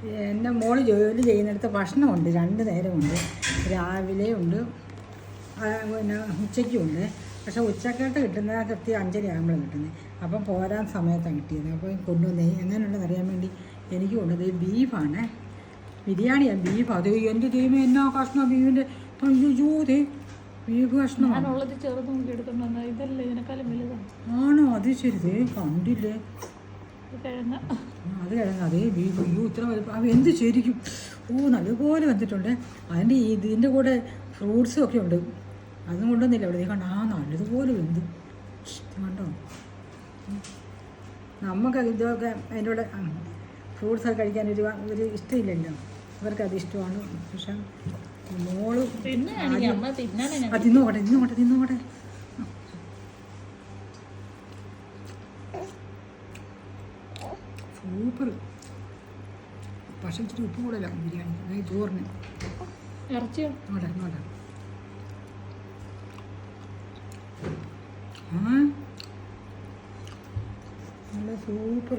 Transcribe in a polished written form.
എൻ്റെ മോള് ജോലി ചെയ്യുന്നിടത്ത് ഭക്ഷണമുണ്ട്, 2 നേരമുണ്ട്. രാവിലെ ഉണ്ട്, പിന്നെ ഉച്ചയ്ക്കും ഉണ്ട്. പക്ഷേ ഉച്ചക്കട്ട് കിട്ടുന്നത് കൃത്യം 5:30 ആകുമ്പോഴാണ് കിട്ടുന്നത്. അപ്പം പോരാൻ സമയത്താണ് കിട്ടിയത്. അപ്പോൾ കൊണ്ടുവന്നേ എങ്ങനെയുണ്ടെന്ന് അറിയാൻ വേണ്ടി എനിക്ക് കൊണ്ടുവന്നത് ബീഫാണ്. ബിരിയാണിയാണ്, ബീഫ്. അത് എൻ്റെ ദൈവം എന്നാ കഷ്ണം ബീഫിൻ്റെ. അയ്യോ ദേ ബീഫ് കഷ്ണം ആണോ? അത് ശരി, ദേ കണ്ടില്ലേ അത് കിഴങ്ങ്. അതേ ബീഫ്. അയ്യോ ഇത്ര വലുപ്പം. അത് എന്ത് ശരിക്കും നല്ലപോലെ വന്നിട്ടുണ്ട്. അതിൻ്റെ ഇതിൻ്റെ കൂടെ ഫ്രൂട്ട്സും ഒക്കെ ഉണ്ട്. അതും കൊണ്ടുവന്നില്ല അവിടെ. കണ്ടോ നല്ലതുപോലെ വെന്തു കണ്ടോ. നമുക്ക് ഇതൊക്കെ അതിൻ്റെ കൂടെ ഫ്രൂട്ട്സൊക്കെ കഴിക്കാൻ ഒരു ഇഷ്ടമില്ലല്ലോ. അവർക്കത് ഇഷ്ടമാണ്. പക്ഷെ മോള് തിന്നോട്ടെ. സൂപ്പർ. പക്ഷെ ഇച്ചിരി ഉപ്പ് കൂടല്ല ബിരിയാണി ചോറിന്. ഇങ്ങോട്ടെ നല്ല സൂപ്പർ.